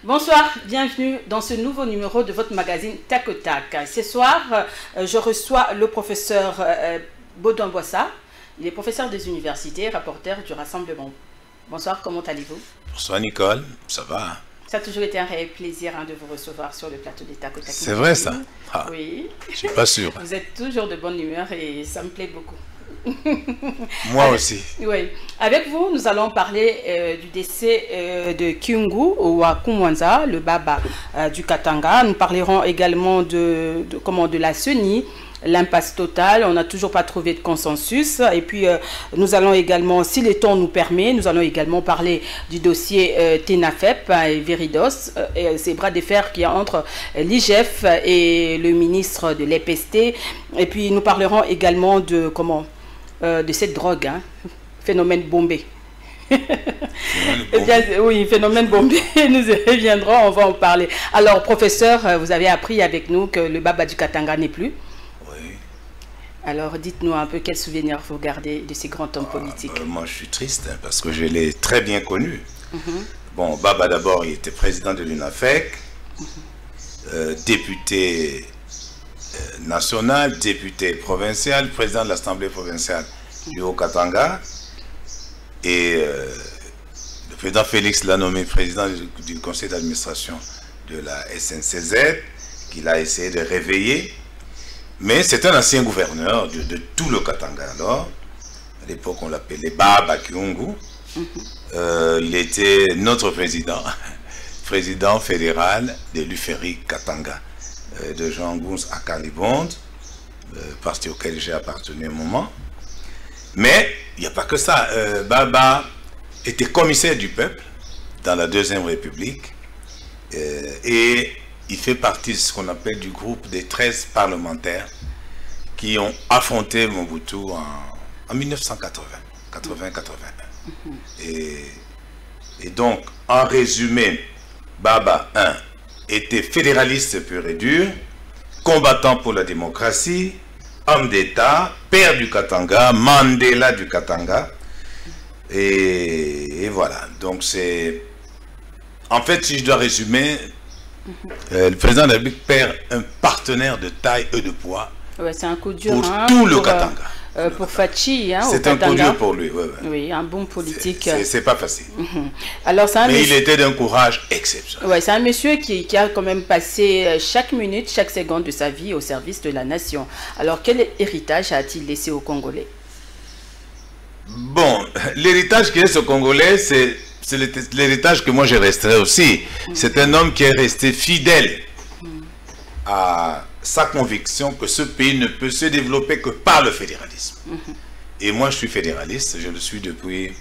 Bonsoir, bienvenue dans ce nouveau numéro de votre magazine Tac au Tac. Ce soir, je reçois le professeur Baudouin Boissa. Il est professeur des universités, rapporteur du Rassemblement. Bonsoir, comment allez-vous? Bonsoir Nicole, ça va? Ça a toujours été un réel plaisir de vous recevoir sur le plateau des Tac au Tac. C'est vrai ça? Ah, oui. Je suis pas sûr. Vous êtes toujours de bonne humeur et ça me plaît beaucoup. Moi aussi. Oui. Avec vous, nous allons parler du décès de Kyungu Wakumwanza, le baba du Katanga. Nous parlerons également de la CENI, l'impasse totale. On n'a toujours pas trouvé de consensus. Et puis, nous allons également, si le temps nous permet, nous allons également parler du dossier TENAFEP et Veridos, ces bras de fer qui entre l'IGF et le ministre de l'EPST. Et puis, nous parlerons également de de cette drogue, hein, phénomène Bombay. Eh bien, oui, phénomène Bombay, nous y reviendrons, on va en parler. Alors, professeur, vous avez appris avec nous que le baba du Katanga n'est plus. Oui. Alors, dites-nous un peu quels souvenirs vous gardez de ces grands hommes politiques. Moi, je suis triste hein, parce que je l'ai très bien connu. Bon, Baba, d'abord, il était président de l'UNAFEC, député national, député provincial, président de l'Assemblée provinciale du Haut-Katanga. Et le président Félix l'a nommé président du conseil d'administration de la SNCZ, qu'il a essayé de réveiller. Mais c'est un ancien gouverneur de tout le Katanga. Alors, à l'époque, on l'appelait Baba Kyungu. Il était notre président, président fédéral de l'UFERI Katanga, de Jean Gounz à Calibonde, parti auquel j'ai appartenu un moment. Mais il n'y a pas que ça. Baba était commissaire du peuple dans la Deuxième République et il fait partie de ce qu'on appelle du groupe des 13 parlementaires qui ont affronté Mobutu en 1980, 80-81. Et donc, en résumé, Baba 1 était fédéraliste pur et dur, combattant pour la démocratie, homme d'État, père du Katanga, Mandela du Katanga. Et voilà. Donc c'est... En fait, si je dois résumer, le président de la République perd un partenaire de taille et de poids c'est un coup dur pour tout le Katanga. Pour Fachi, hein, c'est un coup dur pour lui. Oui, un bon politique. C'est pas facile. Alors, mais il était d'un courage exceptionnel. Ouais, c'est un monsieur qui a quand même passé chaque minute, chaque seconde de sa vie au service de la nation. Alors, quel héritage a-t-il laissé aux Congolais? Bon, l'héritage qui laisse aux Congolais, c'est l'héritage que moi je resterai aussi. C'est un homme qui est resté fidèle à sa conviction que ce pays ne peut se développer que par le fédéralisme. Et moi, je suis fédéraliste, je le suis depuis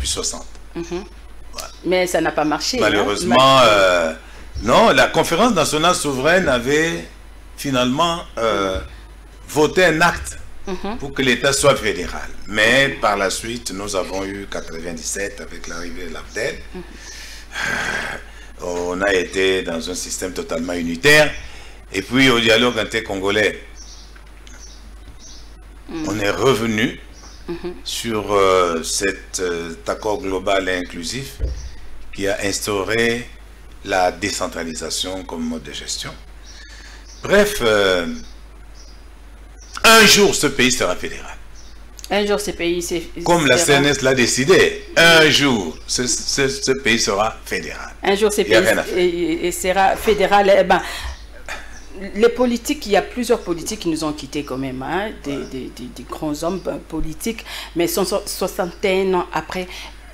60. Voilà. Mais ça n'a pas marché. Malheureusement, non, la conférence nationale souveraine avait finalement voté un acte pour que l'État soit fédéral. Mais par la suite, nous avons eu 97 avec l'arrivée de l'Abdel. On a été dans un système totalement unitaire. Et puis au dialogue intercongolais, on est revenu sur cet accord global et inclusif qui a instauré la décentralisation comme mode de gestion. Bref, un jour ce pays sera fédéral. Un jour ce pays comme la CNS l'a décidé, un jour ce pays sera fédéral. Un jour ce pays sera fédéral. Les politiques, il y a plusieurs politiques qui nous ont quittés quand même, hein, des grands hommes politiques, mais 61 ans après,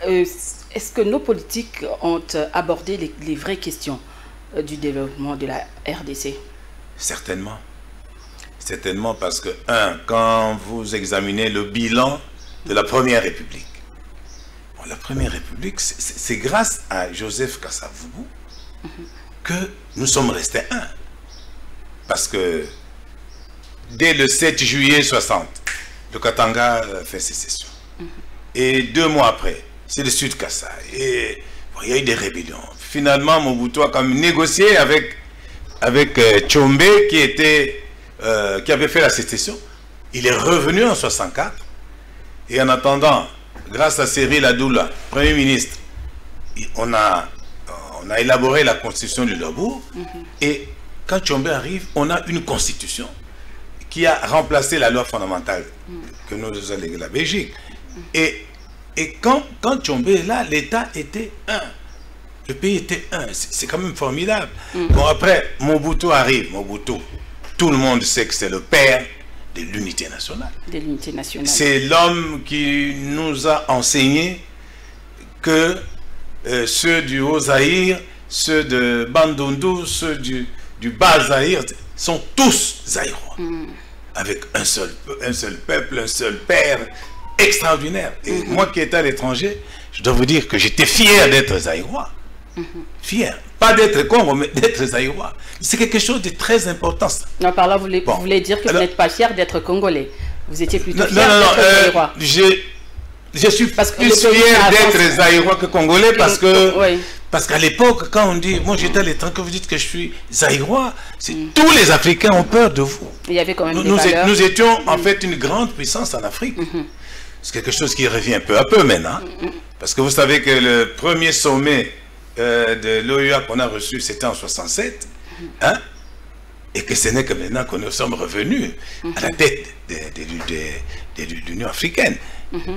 est-ce que nos politiques ont abordé les vraies questions du développement de la RDC? Certainement. Certainement parce que, quand vous examinez le bilan de la Première République, bon, la Première République, c'est grâce à Joseph Kasavubu que nous sommes restés un. Parce que dès le 7 juillet 60, le Katanga fait sécession. Et 2 mois après, c'est le Sud Kassai. Et bon, il y a eu des rébellions. Finalement, Mobutu a quand même négocié avec Tshombe qui avait fait la sécession. Il est revenu en 64. Et en attendant, grâce à Cyril Adoula, Premier ministre, on on a élaboré la constitution du Labour. Et quand Tshombe arrive, on a une constitution qui a remplacé la loi fondamentale que nous a léguée la Belgique. Et quand Tshombe est là, l'État était un. Le pays était un. C'est quand même formidable. Bon, après, Mobutu arrive. Mobutu, tout le monde sait que c'est le père de l'unité nationale. De l'unité nationale. C'est l'homme qui nous a enseigné que ceux du Haut-Zaïre, ceux de Bandundu, ceux du Bas-Zaïre sont tous Zaïrois. Avec un seul peuple, un seul père, extraordinaire. Et moi qui étais à l'étranger, je dois vous dire que j'étais fier d'être Zaïrois. Fier. Pas d'être Congo, mais d'être Zaïrois. C'est quelque chose de très important. Ça. Non, par là, vous voulez dire que vous n'êtes pas fier d'être Congolais. Vous étiez plutôt fier d'être Zaïrois. Je suis plus fier d'être Zaïrois que Congolais parce que... Parce qu'à l'époque, quand on dit, moi j'étais à l'étranger, que vous dites que je suis Zaïrois, tous les Africains ont peur de vous. Il y avait quand même des valeurs. Nous étions en fait une grande puissance en Afrique. C'est quelque chose qui revient peu à peu maintenant. Parce que vous savez que le premier sommet de l'OUA qu'on a reçu, c'était en 67. Hein, et que ce n'est que maintenant que nous sommes revenus à la tête de l'Union africaine.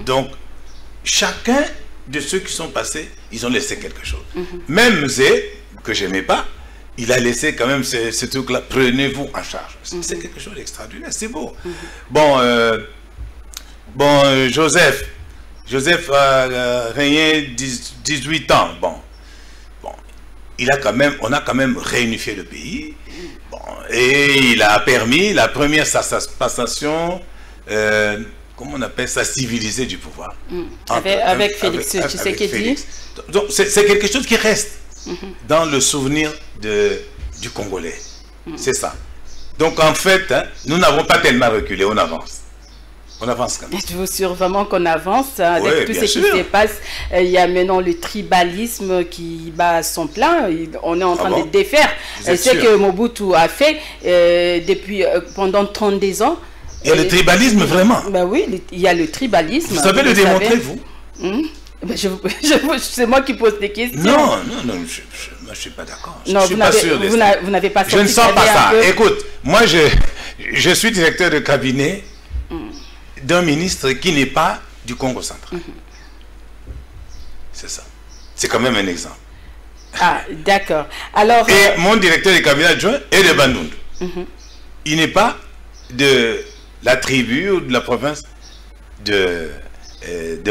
Donc, chacun de ceux qui sont passés, ils ont laissé quelque chose. Même Zé, que je n'aimais pas, il a laissé quand même ce truc-là, prenez-vous en charge. C'est quelque chose d'extraordinaire, c'est beau. Bon, Joseph a régné 18 ans. Bon, on a quand même réunifié le pays. Bon, et il a permis la première passation, comment on appelle ça, civilisée du pouvoir. Avec Félix Tshisekedi. Donc c'est quelque chose qui reste dans le souvenir du Congolais. C'est ça. Donc en fait, hein, nous n'avons pas tellement reculé, on avance. On avance quand même. Êtes-vous sûr vraiment qu'on avance avec tout ce qui se passe? Il y a maintenant le tribalisme qui bat son plein. On est en train de défaire ce que Mobutu a fait depuis pendant 32 ans. Il y a le tribalisme vraiment. Ben oui, il y a le tribalisme. Vous savez le démontrer, vous? C'est moi qui pose des questions. Non, je ne suis pas d'accord. Non, vous n'avez pas sorti. Je ne sens pas ça. Écoute, moi je suis directeur de cabinet d'un ministre qui n'est pas du Congo central. C'est ça. C'est quand même un exemple. Ah, d'accord. Alors. Et mon directeur de cabinet adjoint est de Bandundu. Il n'est pas de la tribu ou de la province de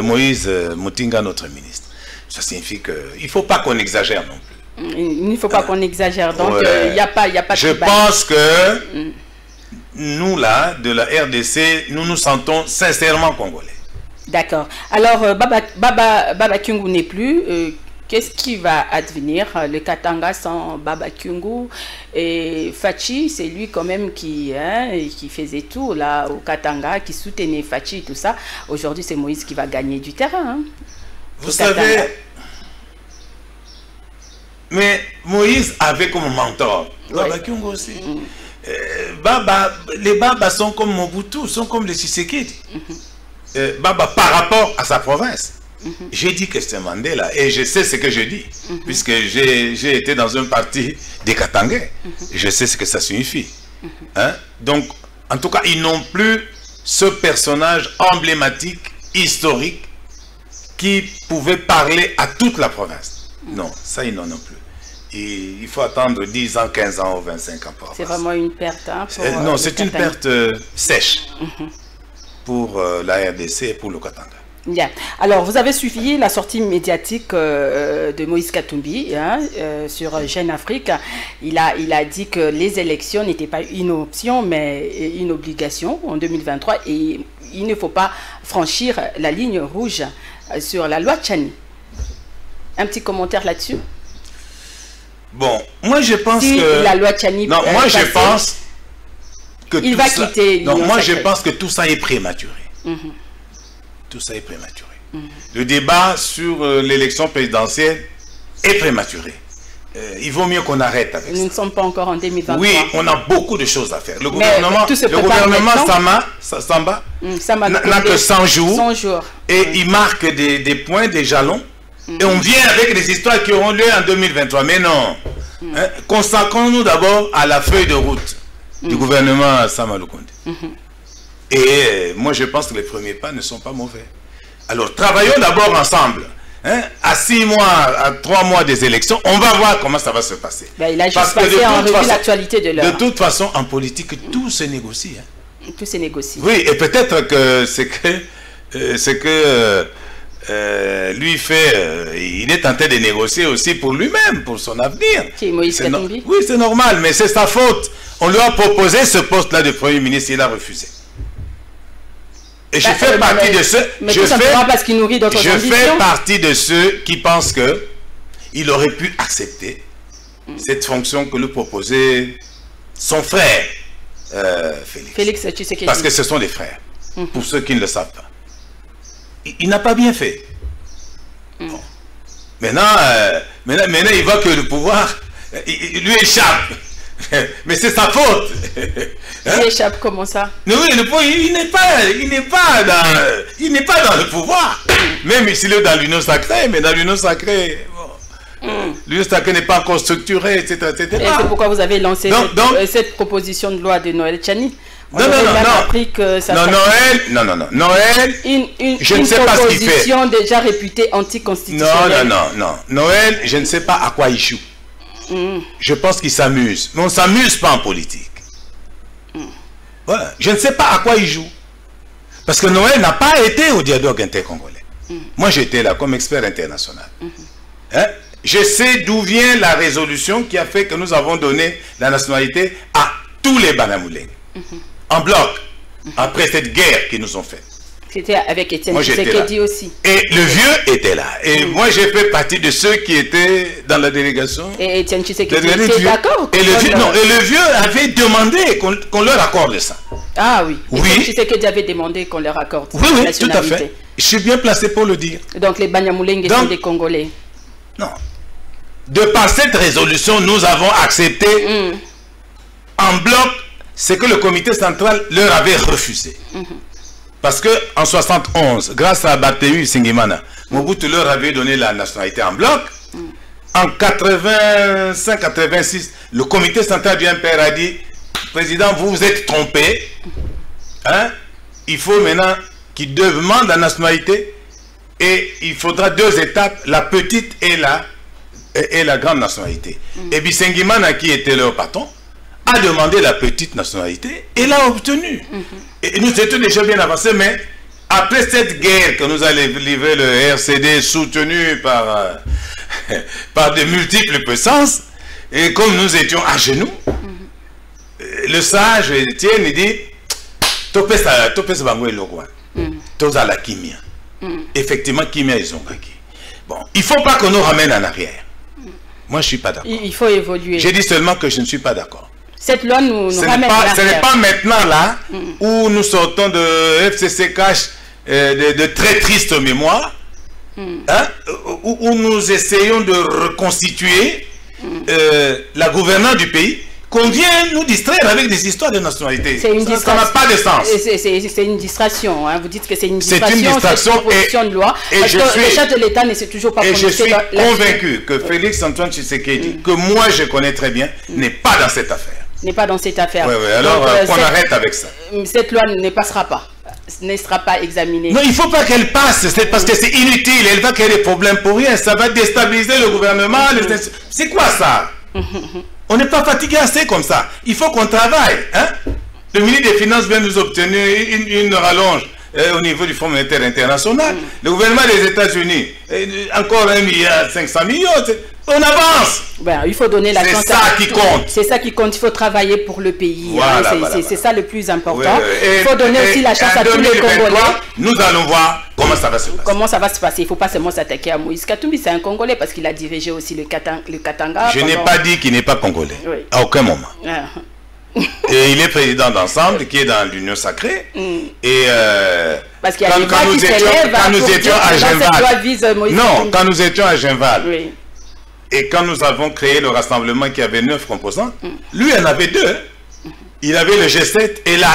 Moïse Mutinga, notre ministre. Ça signifie qu'il ne faut pas qu'on exagère non plus. Il ne faut pas qu'on exagère. Donc, il n'y a pas de Je pense que nous, là, de la RDC, nous nous sentons sincèrement congolais. D'accord. Alors, Baba Kyungu n'est plus. Qu'est-ce qui va advenir? Le Katanga sans Baba Kyungu et Fachi, c'est lui quand même qui faisait tout là au Katanga, qui soutenait Fachi et tout ça. Aujourd'hui, c'est Moïse qui va gagner du terrain. Hein, vous savez, mais Moïse avait comme mentor Baba Kyungu aussi. Les Baba sont comme Mobutu, sont comme les Tshisekedi. Baba par rapport à sa province. J'ai dit que c'était Mandela et je sais ce que je dis, puisque j'ai été dans un parti des Katangais. Je sais ce que ça signifie. Hein? Donc, en tout cas, ils n'ont plus ce personnage emblématique, historique, qui pouvait parler à toute la province. Non, ça, ils n'en ont plus. Et il faut attendre 10 ans, 15 ans ou 25 ans pour C'est vraiment une perte. Hein, non, c'est une perte sèche pour la RDC et pour le Katanga. Bien. Alors, vous avez suivi la sortie médiatique de Moïse Katumbi sur Jeune Afrique. Il a dit que les élections n'étaient pas une option, mais une obligation en 2023. Et il ne faut pas franchir la ligne rouge sur la loi Tchani. Un petit commentaire là-dessus? Bon, moi je pense si que... la loi Tchani... Non, moi je pense que il va quitter... Non, moi je pense que tout ça est prématuré. Tout ça est prématuré. Le débat sur l'élection présidentielle est prématuré. Il vaut mieux qu'on arrête avec ça. Nous ne sommes pas encore en 2023. Oui, on a beaucoup de choses à faire. Le gouvernement Samba n'a que 100 jours. 100 jours. Et il marque des points, des jalons Et on vient avec des histoires qui auront lieu en 2023. Mais non. Hein, consacrons-nous d'abord à la feuille de route du gouvernement Sama Lukonde. Et moi, je pense que les premiers pas ne sont pas mauvais. Alors, travaillons d'abord ensemble. Hein, à 6 mois, à 3 mois des élections, on va voir comment ça va se passer. Ben, il a juste passé en revue l'actualité de l'heure. De toute façon, en politique, tout se négocie. Hein. Tout se négocie. Oui, et peut-être que c'est que lui fait, il est en train de négocier aussi pour lui-même, pour son avenir. Qui est Moïse Katumbi? Oui, c'est normal, mais c'est sa faute. On lui a proposé ce poste-là de Premier ministre, il a refusé. Et je fais partie de ceux... Mais tout simplement parce qu'il nourrit d'autres ambitions. Je fais partie de ceux qui pensent qu'il aurait pu accepter cette fonction que lui proposait son frère, Félix Tshisekedi. Parce que ce sont des frères, pour ceux qui ne le savent pas. Il n'a pas bien fait. Bon. Maintenant, il voit que le pouvoir lui échappe. Mais c'est sa faute. Il échappe comment ça? Oui, il n'est pas dans le pouvoir. Même s'il est dans l'union sacrée, mais dans l'union sacrée, l'union sacrée n'est pas encore structurée, etc. etc. Et c'est pourquoi vous avez lancé cette proposition de loi de Noël Tchani. Non, Noël, je ne sais pas ce qu'il fait. Une proposition déjà réputée anticonstitutionnelle. Non. Noël, je ne sais pas à quoi il joue. Je pense qu'il s'amuse. Mais on ne s'amuse pas en politique. Voilà. Je ne sais pas à quoi il joue. Parce que Noël n'a pas été au dialogue intercongolais. Moi, j'étais là comme expert international. Hein? Je sais d'où vient la résolution qui a fait que nous avons donné la nationalité à tous les Banamoulés. En bloc. Après cette guerre qu'ils nous ont faite. C'était avec Étienne Tshisekedi aussi. Et le vieux était là. Et moi, j'ai fait partie de ceux qui étaient dans la délégation. Et Étienne Tshisekedi était d'accord? Et le vieux avait demandé qu'on leur accorde ça. Ah oui. Étienne Tshisekedi avait demandé qu'on leur accorde ça. Oui, tout à fait. Je suis bien placé pour le dire. Donc les Banyamulenge sont des Congolais. Non. De par cette résolution, nous avons accepté en bloc ce que le comité central leur avait refusé. Parce que en 71, grâce à Bateyu Singimana, Mobutu leur avait donné la nationalité en bloc. En 85-86, le comité central du MPR a dit, président, vous vous êtes trompé. Hein? Il faut maintenant qu'il demande la nationalité et il faudra 2 étapes, la petite et la grande nationalité. Et Bisengimana, qui était leur patron, a demandé la petite nationalité et l'a obtenue. Et nous étions déjà bien avancés, mais après cette guerre que nous a livré le RCD soutenu par de multiples puissances, et comme nous étions à genoux, le sage Étienne, il dit Topes Bangwe Logwa, Toza la Kimia. Effectivement, Kimia, ils ont gagné. Bon, il ne faut pas qu'on nous ramène en arrière. Moi, je ne suis pas d'accord. Il faut évoluer. J'ai dit seulement que je ne suis pas d'accord. Cette loi nous ramène ce n'est pas maintenant là où nous sortons de FCC Cash de très triste mémoire, hein, où nous essayons de reconstituer la gouvernance du pays, qu'on vient nous distraire avec des histoires de nationalité. Ça n'a pas de sens. C'est une distraction. Hein. Vous dites que c'est une distraction. C'est une distraction. Cette proposition de loi. Et parce que le chef de l'État ne s'est toujours pas prononcé. Et je suis convaincu que Félix Antoine Tshisekedi, que moi je connais très bien, n'est pas dans cette affaire. N'est pas dans cette affaire. Oui, alors qu'on arrête avec ça. Cette loi ne passera pas. Ne sera pas examinée. Non, il ne faut pas qu'elle passe, parce que c'est inutile. Elle va créer des problèmes pour rien. Ça va déstabiliser le gouvernement. C'est quoi ça? On n'est pas fatigué assez comme ça. Il faut qu'on travaille. Hein? Le ministre des Finances vient nous obtenir une rallonge au niveau du Fonds monétaire international. Le gouvernement des États-Unis, encore 1,5 milliard. On avance. Ben, il faut donner la chance. C'est ça qui compte. C'est ça qui compte. Il faut travailler pour le pays. Voilà, hein. C'est ça le plus important. Il faut donner aussi la chance à tous les Congolais. Nous allons voir comment ça va se passer. Comment ça va se passer. Il ne faut pas seulement s'attaquer à Moïse Katumbi. C'est un Congolais parce qu'il a dirigé aussi le Katanga. Je n'ai pas dit qu'il n'est pas Congolais. Oui. À aucun moment. Et il est président d'ensemble qui est dans l'Union sacrée. Et parce qu'il y a des voix qui s'élèvent quand nous étions à Genval. Non, quand nous étions à Genval. Oui. Et quand nous avons créé le rassemblement qui avait 9 composants, lui en avait 2. Il avait le G7 et l'AR.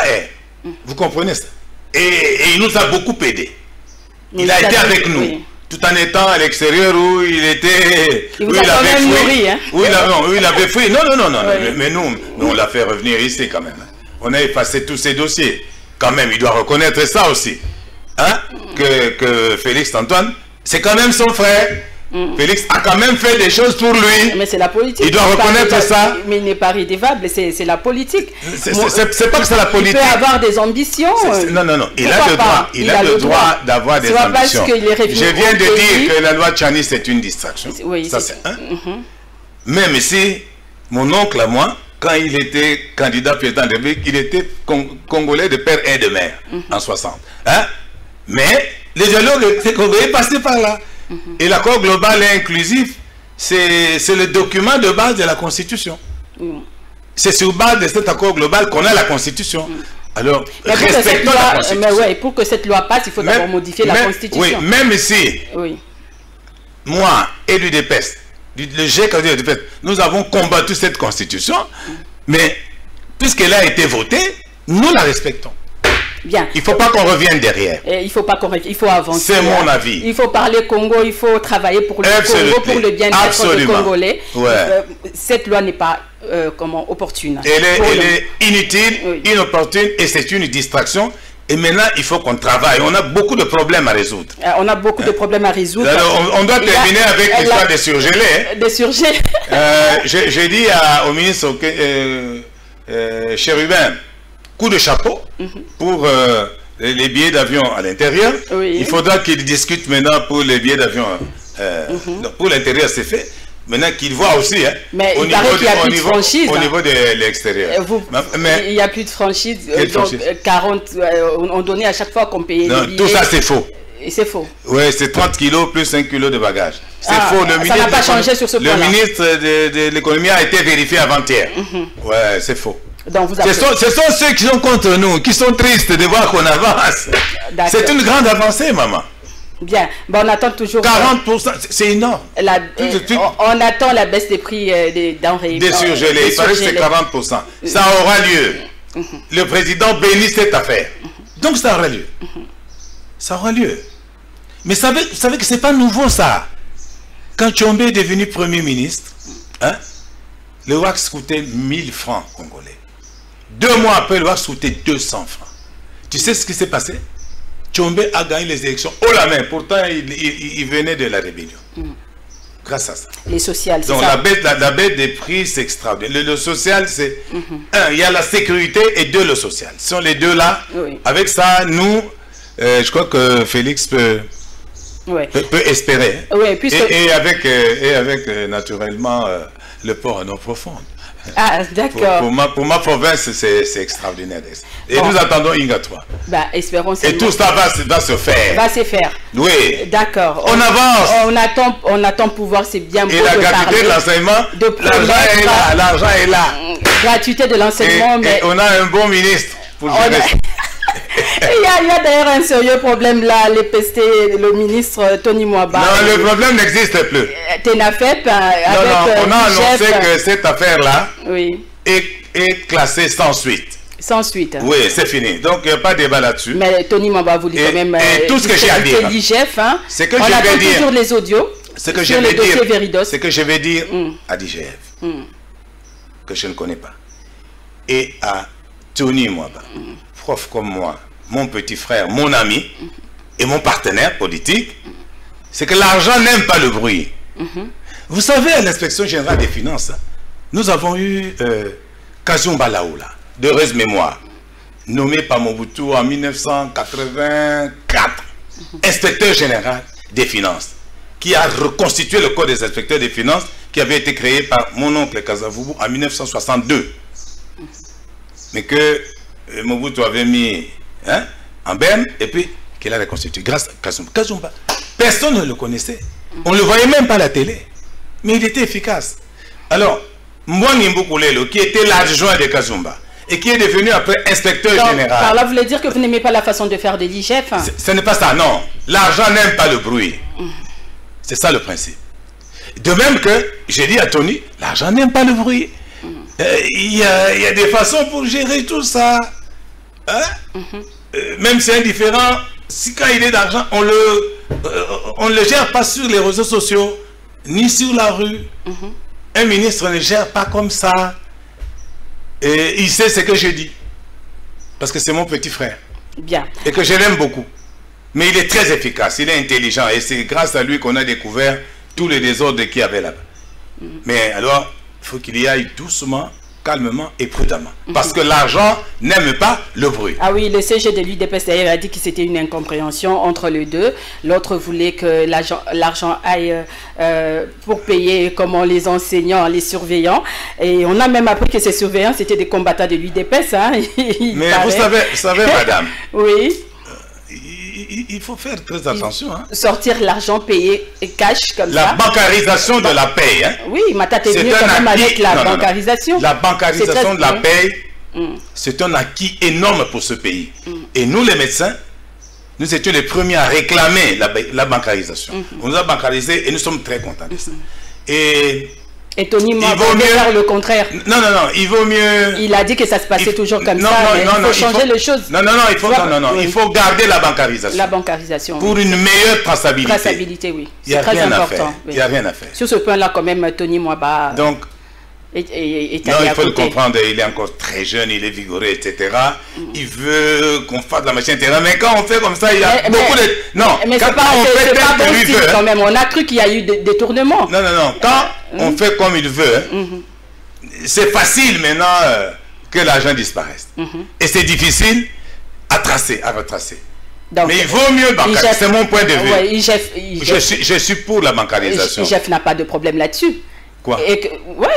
Vous comprenez ça? Et il nous a beaucoup aidé. Il a été avec nous. tout en étant à l'extérieur où il était... Il vous a quand même nourri, hein? Où il avait fui. Non, oui. Mais nous, on l'a fait revenir ici quand même. On a effacé tous ces dossiers. Quand même, il doit reconnaître ça aussi. Hein? Que Félix Antoine, c'est quand même son frère. Félix a quand même fait des choses pour lui. Mais c'est la politique. Il doit reconnaître ça. Mais il n'est pas rédévable, c'est la politique. C'est pas que c'est la politique. Il peut avoir des ambitions. Non. Il a le droit d'avoir des ambitions. Je viens de dire que la loi Tchani, c'est une distraction. Oui, ça, c'est un. Même si, mon oncle à moi, quand il était candidat président de la République, il était congolais de père et de mère en 60. Hein? Mais le dialogue congolais est passé par là. Et l'accord global et inclusif, c'est le document de base de la Constitution. C'est sur base de cet accord global qu'on a la Constitution. Alors, respectons la Constitution. Mais pour que cette loi passe, il faut d'abord modifier la Constitution. Oui, même si, moi et l'UDPS, le G4 de nous avons combattu cette Constitution, mais puisqu'elle a été votée, nous la respectons. Bien. Il ne faut pas qu'on revienne derrière. Il faut pas il faut avancer. C'est mon avis. Il faut parler Congo, il faut travailler pour le Congo, pour le bien-être des Congolais. Cette loi n'est pas opportune. Elle est inutile, inopportune et c'est une distraction. Et maintenant, il faut qu'on travaille. On a beaucoup de problèmes à résoudre. On a beaucoup de problèmes à résoudre. Alors, on doit terminer avec l'histoire des surgelés. Des surgelés. J'ai dit au ministre Chérubin, coup de chapeau pour les billets d'avion à l'intérieur. Il faudra qu'il discute maintenant pour les billets d'avion. Pour l'intérieur, c'est fait. Maintenant qu'il voit aussi, hein, mais il paraît qu'il n'y a plus de franchise. Au niveau de l'extérieur. Il n'y a plus de franchise. Donc 40, on donnait à chaque fois qu'on payait les billets. Tout ça, c'est faux. C'est faux. Oui, c'est 30 kilos plus 5 kilos de bagages. C'est faux. Ça n'a pas changé sur ce point-là. Le ministre de l'économie a été vérifié avant-hier. Ouais, c'est faux. Donc vous ce sont ceux qui sont contre nous, qui sont tristes de voir qu'on avance. C'est une grande avancée, maman. Bien, bon, on attend toujours... 40%, c'est énorme. On attend la baisse des prix des denrées. Des surgelés, il paraît que c'est 40%. Ça aura lieu. Le président bénit cette affaire. Donc ça aura lieu. Ça aura lieu. Mais vous savez que ce n'est pas nouveau ça. Quand Tchombe est devenu Premier ministre, hein, le wax coûtait 1000 francs congolais. 2 mois après, le wax coûtait 200 francs. Tu sais ce qui s'est passé? Tchombe a gagné les élections haut la main. Pourtant, il venait de la rébellion. Grâce à ça. Les sociales, c'est ça. Donc la baisse des prix, c'est extraordinaire. Le social, c'est... Un, il y a la sécurité et deux, le social. Ce sont les deux là. Avec ça, nous, je crois que Félix peut espérer. Et avec naturellement, le port en eau profonde. Ah, d'accord. Pour ma province, c'est extraordinaire. Et nous attendons Inga 3. Bah, espérons. Et tout ça va se faire. Va se faire. Oui. D'accord. On avance. On attend pouvoir, c'est bien beau de parler. Et la gratuité de l'enseignement, l'argent est là. Gratuité de l'enseignement, mais... Et on a un bon ministre pour gérer ça. Il y a d'ailleurs un sérieux problème là, le ministre Tony Mwaba. Non, le problème n'existe plus. TENAFEP, on a annoncé que cette affaire-là est classée sans suite. Sans suite. Oui, c'est fini. Donc, il n'y a pas de débat là-dessus. Mais Tony Mwaba voulait quand même... Et tout ce que j'ai à dire. l'IGF, hein. C'est que je vais dire... toujours les audios. Ce que je vais dire... Ce que je vais dire à l'IGF, que je ne connais pas, et à Tony Mwaba, prof comme moi, mon petit frère, mon ami et mon partenaire politique, c'est que l'argent n'aime pas le bruit. Vous savez, à l'inspection générale des finances, nous avons eu Kazumba Laoula, d'heureuse mémoire, nommé par Mobutu en 1984, inspecteur général des finances, qui a reconstitué le code des inspecteurs des finances qui avait été créé par mon oncle Kasavubu en 1962. Mais que Mobutu avait mis en berne et puis qu'il a reconstitué grâce à Kazumba. Kazumba, personne ne le connaissait. On ne le voyait même pas à la télé. Mais il était efficace. Alors, Mbwangi Mbukulelo, qui était l'adjoint de Kazumba et qui est devenu après inspecteur général. Par là, vous voulez dire que vous n'aimez pas la façon de faire de l'IGF? Ce n'est pas ça, non. L'argent n'aime pas le bruit. C'est ça le principe. De même que, j'ai dit à Tony, l'argent n'aime pas le bruit. Il y a des façons pour gérer tout ça. Hein? Même si c'est indifférent, si quand il est d'argent, on on ne le gère pas sur les réseaux sociaux, ni sur la rue. Un ministre ne gère pas comme ça. Et il sait ce que je dis. Parce que c'est mon petit frère. Bien. Et que je l'aime beaucoup. Mais il est très efficace, il est intelligent. Et c'est grâce à lui qu'on a découvert tous les désordres qu'il y avait là-bas. Mais alors, il faut qu'il y aille doucement, calmement et prudemment. Parce que l'argent n'aime pas le bruit. Ah oui, le CG de l'UDPS d'ailleurs a dit que c'était une incompréhension entre les deux. L'autre voulait que l'argent aille pour payer comment les enseignants, les surveillants. Et on a même appris que ces surveillants, c'était des combattants de l'UDPS. Hein, mais vous savez madame, oui. Il faut faire très attention. Hein. Sortir l'argent payé cash comme ça. La bancarisation de la paye. Hein. Oui, Matata est venu quand même avec la bancarisation. La bancarisation de la paye, c'est un acquis énorme pour ce pays. Et nous, les médecins, nous étions les premiers à réclamer la bancarisation. On nous a bancarisé et nous sommes très contents de ça. Et Tony Moa va faire le contraire. Non, il vaut mieux... Il a dit que ça se passait toujours comme ça, mais il faut changer les choses. Il faut garder la bancarisation. La bancarisation. Pour une meilleure traçabilité. Traçabilité, oui. C'est très important. Il n'y a rien à faire. Sur ce point-là, quand même, Tony Moa Donc, est non, il faut le comprendre, il est encore très jeune, il est vigoureux, etc. Il veut qu'on fasse de la machine, etc. Mais quand on fait comme ça, il y a beaucoup de... Non, mais quand on fait tel que lui veut... quand même. On a cru qu'il y a eu des détournements. Non. Quand on fait comme il veut, c'est facile maintenant que l'argent disparaisse. Et c'est difficile à tracer, à retracer. Donc, mais il vaut mieux bancariser, c'est mon point de vue. Je suis pour la bancarisation. IGF n'a pas de problème là-dessus. Quoi?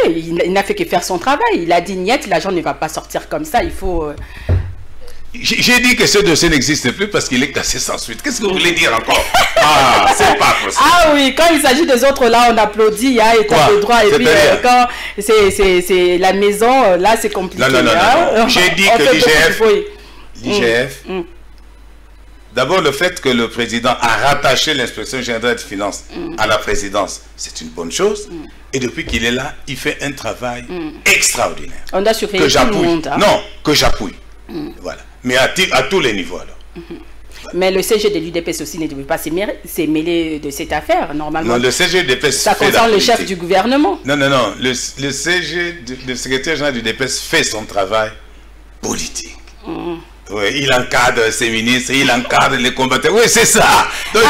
Il n'a fait que faire son travail. Il a dit, niet, l'argent ne va pas sortir comme ça, il faut... J'ai dit que ce dossier n'existe plus parce qu'il est classé sans suite. Qu'est-ce que vous voulez dire encore? Ah, c'est pas possible. Ah oui, quand il s'agit des autres, là, on applaudit, il y a état de droit. Et puis, quand c'est la maison, là, c'est compliqué. Non. J'ai dit que l'IGF... D'abord, le fait que le président a rattaché l'inspection générale des finances à la présidence, c'est une bonne chose. Et depuis qu'il est là, il fait un travail extraordinaire. On a surveillé tout le monde. Hein. Non, que j'appuie. Voilà. Mais à tous les niveaux, alors. Mais le CG de l'UDPS aussi ne devait pas s'émêler de cette affaire, normalement. Non, le CG de l'UDPS ça concerne le chef du gouvernement. Non. Le CG, le secrétaire général du l'UDPS fait son travail politique. Oui, il encadre ses ministres, il encadre les combattants. Oui, c'est ça. Donc,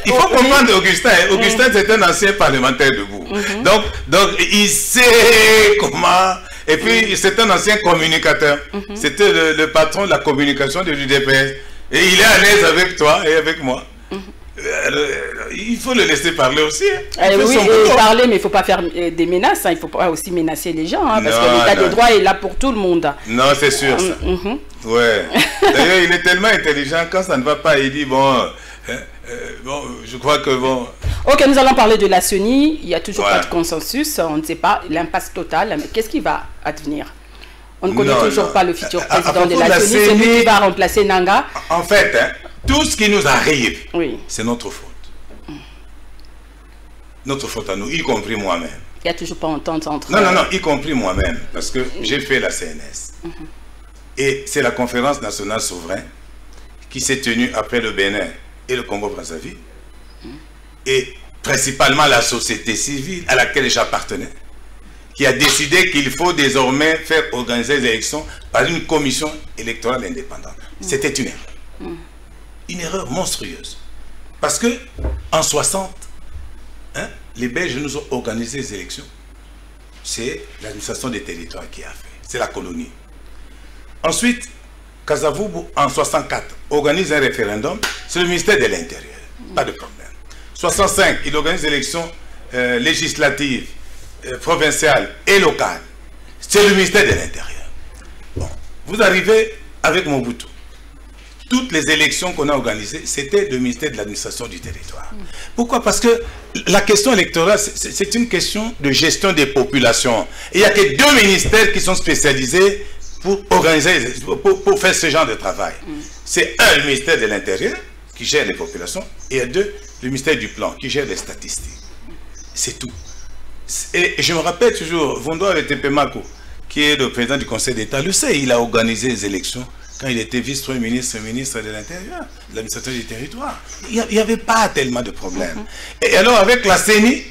il faut comprendre Augustin. Augustin, c'est un ancien parlementaire debout. Donc, il sait comment... Et puis, c'est un ancien communicateur. C'était le patron de la communication de l'UDPS. Et il est à l'aise avec toi et avec moi. Il faut le laisser parler aussi. Oui, parler, mais il ne faut pas faire des menaces. Il ne faut pas aussi menacer les gens. Parce que l'état de droit est là pour tout le monde. Non, c'est sûr. Ouais. D'ailleurs, il est tellement intelligent. Quand ça ne va pas, il dit, bon, je crois que bon... Ok, nous allons parler de la CENI. Il n'y a toujours pas de consensus. On ne sait pas l'impasse totale. Mais qu'est-ce qui va advenir? On ne connaît toujours pas le futur président de la CENI. C'est lui qui va remplacer Nanga. En fait, tout ce qui nous arrive, c'est notre faute. Notre faute à nous, y compris moi-même. Il n'y a toujours pas entente entre... Non, y compris moi-même. Parce que j'ai fait la CNS. Et c'est la conférence nationale souveraine qui s'est tenue après le Bénin et le Congo-Brazzaville. Et principalement la société civile à laquelle j'appartenais, qui a décidé qu'il faut désormais faire organiser les élections par une commission électorale indépendante. C'était une erreur. Une erreur monstrueuse. Parce que en 60, les Belges nous ont organisé les élections. C'est l'administration des territoires qui a fait. C'est la colonie. Ensuite, Kasavubu, en 64, organise un référendum. C'est le ministère de l'Intérieur. Pas de problème. 65, il organise des élections législatives, provinciales et locales. C'est le ministère de l'Intérieur. Bon, vous arrivez avec Mobutu. Toutes les élections qu'on a organisées, c'était le ministère de l'administration du territoire. Pourquoi? Parce que la question électorale, c'est une question de gestion des populations. Et il n'y a que 2 ministères qui sont spécialisés pour organiser, pour faire ce genre de travail. C'est un, le ministère de l'Intérieur, qui gère les populations, et 2, le ministère du Plan, qui gère les statistiques. C'est tout. Et je me rappelle toujours, Vondo Tepemako, qui est le président du Conseil d'État, le sait, il a organisé les élections quand il était vice-premier ministre, ministre de l'Intérieur, de l'administration du territoire. Il n'y avait pas tellement de problèmes. Et alors, avec la CENI,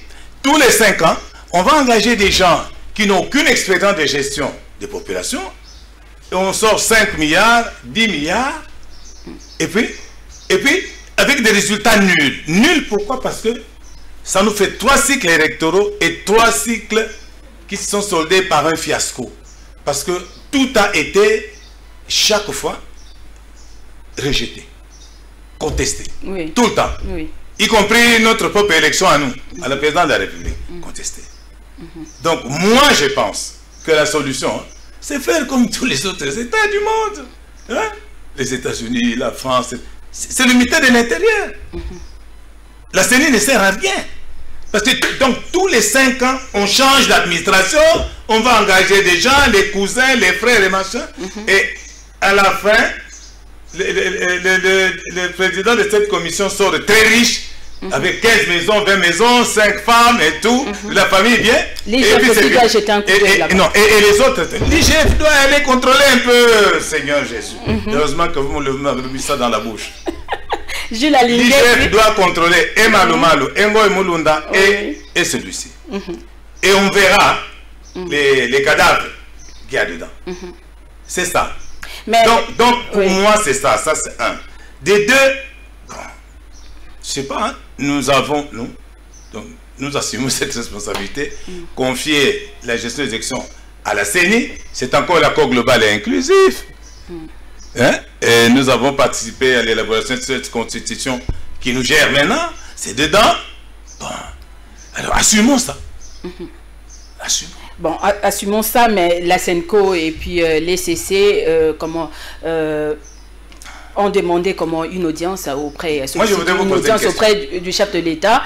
tous les 5 ans, on va engager des gens qui n'ont aucune expérience de gestion des populations, et on sort 5 milliards, 10 milliards, et puis, avec des résultats nuls. Nuls, pourquoi? Parce que ça nous fait 3 cycles électoraux et 3 cycles qui se sont soldés par un fiasco. Parce que tout a été, chaque fois, rejeté, contesté. Oui. Tout le temps. Oui. Y compris notre propre élection à nous, à la présidence de la République, contesté. Donc, moi, je pense que la solution, c'est faire comme tous les autres États du monde. Hein? Les États-Unis, la France, c'est le ministère de l'Intérieur. La CENI ne sert à rien. Parce que donc tous les 5 ans, on change d'administration, on va engager des gens, les cousins, les frères, les machins. Et à la fin, le président de cette commission sort très riche, avec 15 maisons, 20 maisons, 5 femmes et tout. La famille vient. L'IGF doit jeter un coup d'œil là-bas. Non, et les autres, l'IGF doit aller contrôler un peu, Seigneur Jésus. Heureusement que vous m'avez mis ça dans la bouche. L'IGF doit contrôler Emmanuel Malo, Ngo Mulunda et celui-ci. Et on verra les cadavres qu'il y a dedans. C'est ça. Mais, donc pour moi, c'est ça. Ça, c'est un. Des deux, je sais pas, hein, nous assumons cette responsabilité, confier la gestion des élections à la CENI, c'est encore l'accord global et inclusif. Hein? Et nous avons participé à l'élaboration de cette constitution qui nous gère maintenant, c'est dedans. Bon. Alors assumons ça. Assumons. Bon, assumons ça, mais la SENCO et puis les CC, ont demandé une audience auprès, du chef de l'État.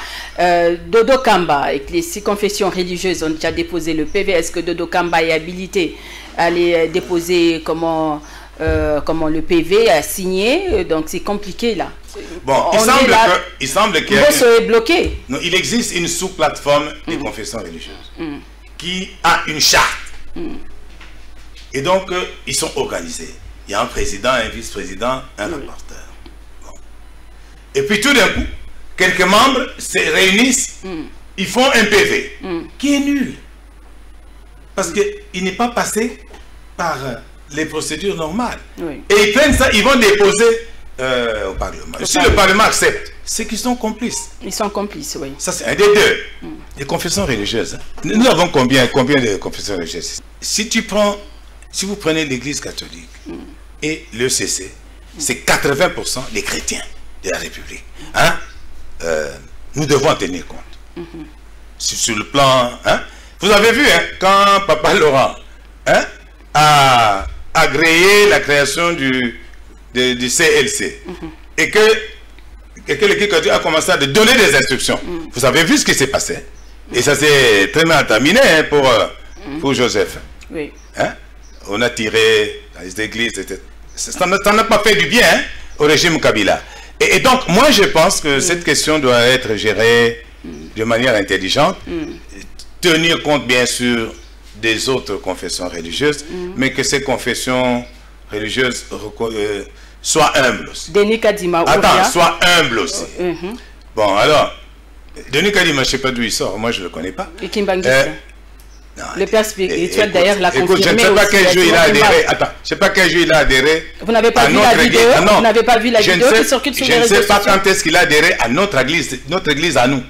Dodo Kamba, avec les 6 confessions religieuses, ont déjà déposé le PV. Est-ce que Dodo Kamba est habilité à aller déposer le PV à signer? Donc c'est compliqué là. Bon, il semble qu'il est bloqué. Non, il existe une sous-plateforme des confessions religieuses qui a une charte. Et donc, ils sont organisés. Il y a un président, un vice-président, un rapporteur. Bon. Et puis tout d'un coup, quelques membres se réunissent, ils font un PV qui est nul. Parce qu'il n'est pas passé par les procédures normales. Et ils prennent ça, ils vont déposer au Parlement. Si le Parlement accepte, c'est qu'ils sont complices. Ils sont complices, oui. Ça, c'est un des deux. Les confessions religieuses. Hein. Nous avons combien de confessions religieuses? Si vous prenez l'Église catholique et le CC, c'est 80% des chrétiens de la République. Hein? Nous devons en tenir compte. Sur le plan... Hein? Vous avez vu, hein, quand Papa Laurent a agréé la création du CLC et que l'équipe catholique a commencé à donner des instructions. Vous avez vu ce qui s'est passé. Et ça s'est très mal terminé hein, pour Joseph. Oui. Hein? On a tiré dans les églises. Ça n'a pas fait du bien hein, au régime Kabila. Et donc, moi, je pense que cette question doit être gérée de manière intelligente. Tenir compte, bien sûr, des autres confessions religieuses, mais que ces confessions religieuses soient humbles aussi. Denis Kadima. Attends, soient humbles aussi. Bon, alors, Denis Kadima, je ne sais pas d'où il sort, moi je ne le connais pas. Et Kimbangista. Le père spirituel d'ailleurs l'a confirmé. Je ne sais pas quel jour il a adhéré. Attends, je ne sais pas quel jour il a adhéré. Vous n'avez pas vu la vidéo? Vous n'avez pas vu la vidéo qui circule sur les réseaux sociaux? Je ne sais pas quand est-ce qu'il a adhéré à notre église à nous.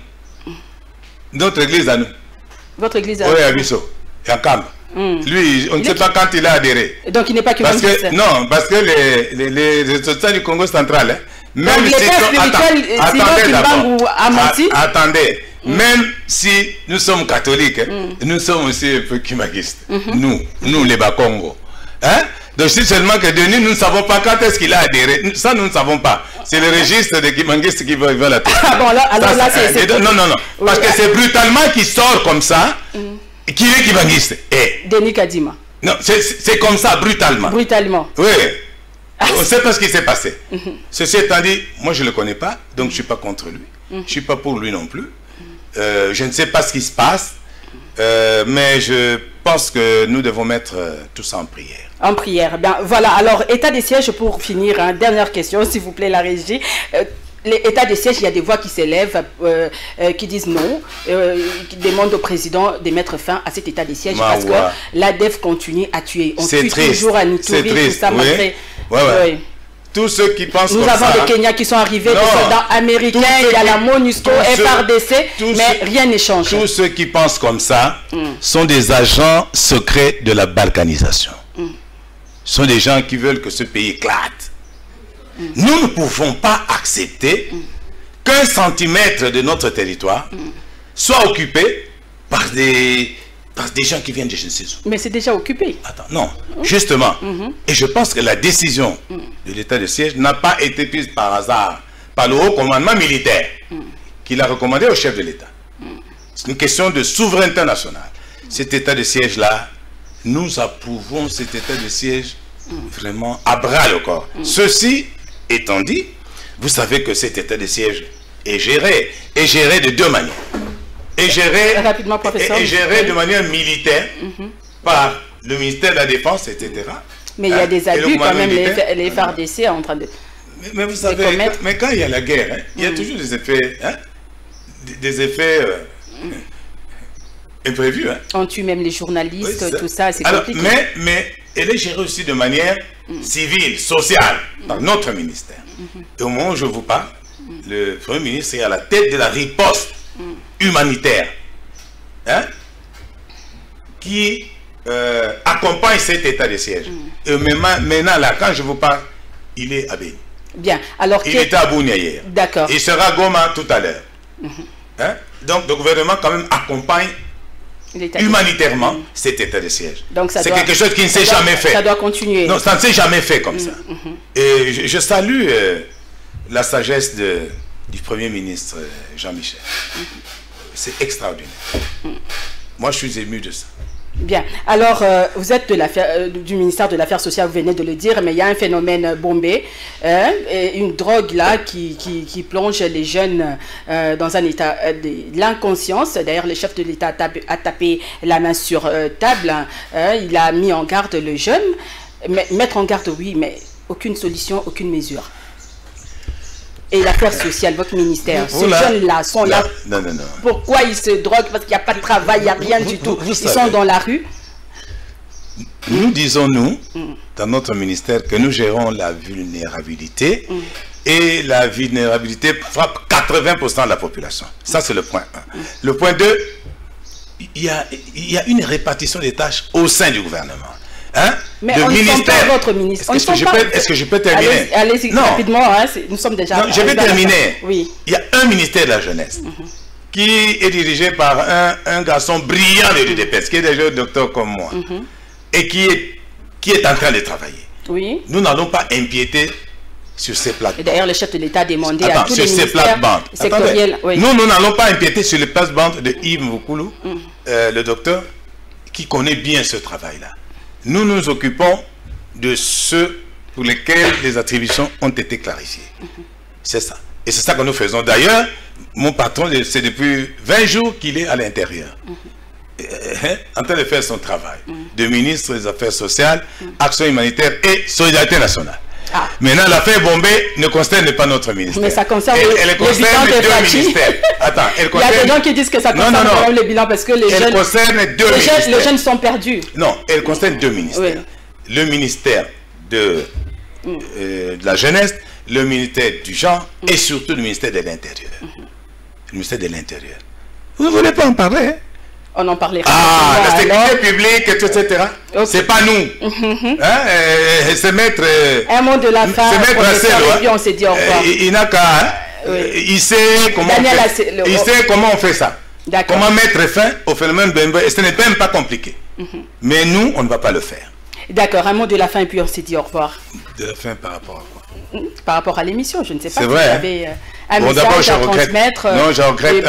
Notre église à nous. Votre église à nous? Oui, à Bissau. Et à Kamba. Lui, on ne sait pas quand il a adhéré. Donc il n'est pas que non, parce que les ressortissants du Congo central, hein, même donc, si attendez, même si nous sommes catholiques, nous sommes aussi un peu kimagistes. Nous les Bakongo. Hein? Donc si seulement que Denis, nous ne savons pas quand est-ce qu'il a adhéré. Ça, nous ne savons pas. C'est le registre des kimangistes qui veut la tête. Ah bon, là, alors là, c'est... Non. Parce que c'est brutalement qu'il sort comme ça. Qui est kimangiste? Denis Kadima. Non, c'est comme ça, brutalement. Brutalement. Oui. On ne sait pas ce qui s'est passé. Ceci étant dit, moi je ne le connais pas, donc je ne suis pas contre lui. Je ne suis pas pour lui non plus. Je ne sais pas ce qui se passe, mais je pense que nous devons mettre tout ça en prière. En prière. Bien, voilà. Alors, état des sièges pour finir. Hein, dernière question, s'il vous plaît, la régie. L'état des sièges, il y a des voix qui s'élèvent, qui disent non, qui demandent au président de mettre fin à cet état des sièges parce que l'ADF continue à tuer. On tue toujours à Nituri, tout ça, malgré... Oui. Tous ceux qui pensent comme ça... Nous avons des Kenyans qui sont arrivés, des soldats américains, il y a la MONUSCO, FRDC, mais rien n'est changé. Tous ceux qui pensent comme ça sont des agents secrets de la balkanisation. Ce sont des gens qui veulent que ce pays éclate. Nous ne pouvons pas accepter qu'un centimètre de notre territoire soit occupé par des gens qui viennent de je ne sais où. Mais c'est déjà occupé. Attends, non, justement. Et je pense que la décision de l'état de siège n'a pas été prise par hasard par le haut commandement militaire qui l'a recommandé au chef de l'État. C'est une question de souveraineté nationale. Cet état de siège-là, nous approuvons cet état de siège vraiment à bras le corps. Ceci étant dit, vous savez que cet état de siège est géré de deux manières. Rapidement, professeur. Et géré de manière militaire par le ministère de la Défense, etc. Mais il y a des abus quand même, les FARDC en train de... Mais vous savez, mais quand il y a la guerre, il y a toujours des effets, imprévus. On tue même les journalistes, tout ça, c'est compliqué. Mais elle est gérée aussi de manière civile, sociale, par notre ministère. Et au moment où je vous parle, le Premier ministre est à la tête de la riposte humanitaire qui accompagne cet état de siège. Et maintenant, là, quand je vous parle, il est à Béni. Bien. Alors il était à Bounia hier. D'accord. Il sera à Goma tout à l'heure. Donc, le gouvernement, quand même, accompagne humanitairement cet état de siège. C'est quelque chose qui ne s'est jamais fait. Ça doit continuer. Non, ça ne s'est jamais fait comme ça. Et je salue la sagesse du Premier ministre Jean-Michel. C'est extraordinaire. Moi, je suis ému de ça. Bien. Alors, vous êtes du ministère de l'Affaires sociales, vous venez de le dire, mais il y a un phénomène bombé, une drogue là qui plonge les jeunes dans un état de l'inconscience. D'ailleurs, le chef de l'État a tapé la main sur table. Il a mis en garde le jeune. Mettre en garde, oui, mais aucune solution, aucune mesure. Et l'affaire sociale, votre ministère, ces jeunes-là sont là. Non. Pourquoi ils se droguent? Parce qu'il n'y a pas de travail, il n'y a rien du tout. Ils sont dans la rue. Nous disons, nous, dans notre ministère, que nous gérons la vulnérabilité. Et la vulnérabilité frappe 80% de la population. Ça, c'est le point 1. Le point 2, il y a une répartition des tâches au sein du gouvernement. Mais on ne sommes pas votre ministre. Est-ce que je peux terminer? Allez-y rapidement, nous sommes déjà... Non, je vais terminer. Oui. Il y a un ministère de la jeunesse qui est dirigé par un garçon brillant de l'UDPS, qui est déjà un docteur comme moi, et qui est en train de travailler. Oui. Nous n'allons pas empiéter sur ces plates-bandes. D'ailleurs, le chef de l'État a demandé à tous les ministères sectoriels... Nous n'allons pas empiéter sur les plates-bandes de Yves Moukoulou, le docteur, qui connaît bien ce travail-là. Nous nous occupons de ceux pour lesquels les attributions ont été clarifiées. C'est ça. Et c'est ça que nous faisons. D'ailleurs, mon patron, c'est depuis 20 jours qu'il est à l'intérieur, en train de faire son travail de ministre des Affaires sociales, Action humanitaire et Solidarité nationale. Maintenant, l'affaire Bombay ne concerne pas notre ministère. Mais ça concerne elle concerne deux ministères. Attends, il y a des gens qui disent que ça concerne le bilan parce que les jeunes... concerne deux ministères. Les jeunes sont perdus. Non, elle concerne deux ministères. Le ministère de la jeunesse, le ministère du genre et surtout le ministère de l'Intérieur. Le ministère de l'Intérieur. Vous ne voulez pas en parler? On en parlait. La sécurité publique, etc. C'est pas nous. C'est mettre... Un mot de la fin, et puis on s'est dit au revoir. Il n'a qu'à... Il sait comment on fait ça. Comment mettre fin au phénomène Bembe. Et ce n'est même pas compliqué. Mais nous, on ne va pas le faire. D'accord, un mot de la fin et puis on s'est dit au revoir. De la fin par rapport à quoi? Par rapport à l'émission, je ne sais pas si vous avez un message à transmettre. Non, je regrette.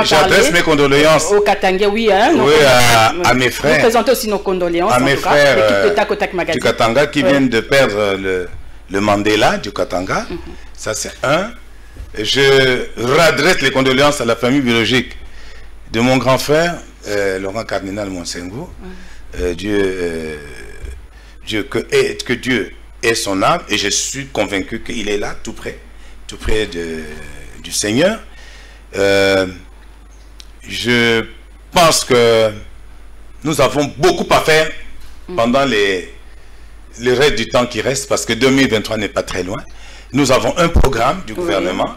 J'adresse mes condoléances. Au Katanga, oui. À mes frères. Vous présentez aussi nos condoléances. À mes frères l'équipe de Tac au Tac Magazine. Du Katanga qui viennent de perdre le Mandela du Katanga. Ça, c'est un. Je redresse les condoléances à la famille biologique de mon grand frère, Laurent Cardinal Monsengo, que Dieu est son âme, et je suis convaincu qu'il est là, tout près du Seigneur. Je pense que nous avons beaucoup à faire pendant les restes du temps qui reste, parce que 2023 n'est pas très loin. Nous avons un programme du gouvernement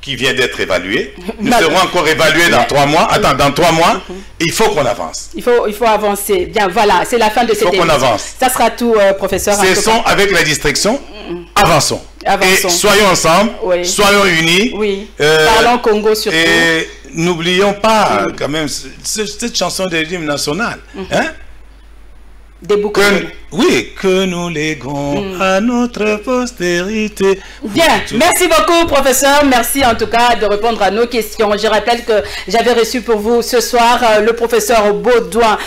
qui vient d'être évalué. Nous serons encore évalués dans 3 mois. Attends, dans 3 mois, il faut qu'on avance. Il faut avancer. Bien, voilà, c'est la fin de cette émission. Il faut qu'on avance. Ça sera tout, professeur. Cessons avec la distraction. Avançons. Et soyons ensemble, soyons unis. Parlons Congo surtout. Et n'oublions pas quand même cette chanson de l'hymne national. Que nous léguons à notre postérité. Bien, merci beaucoup professeur, merci en tout cas de répondre à nos questions. Je rappelle que j'avais reçu pour vous ce soir le professeur Baudouin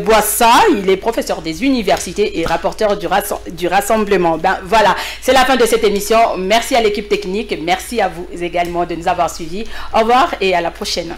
Boissa, il est professeur des universités et rapporteur du rassemblement. Ben voilà, c'est la fin de cette émission. Merci à l'équipe technique, merci à vous également de nous avoir suivis. Au revoir et à la prochaine.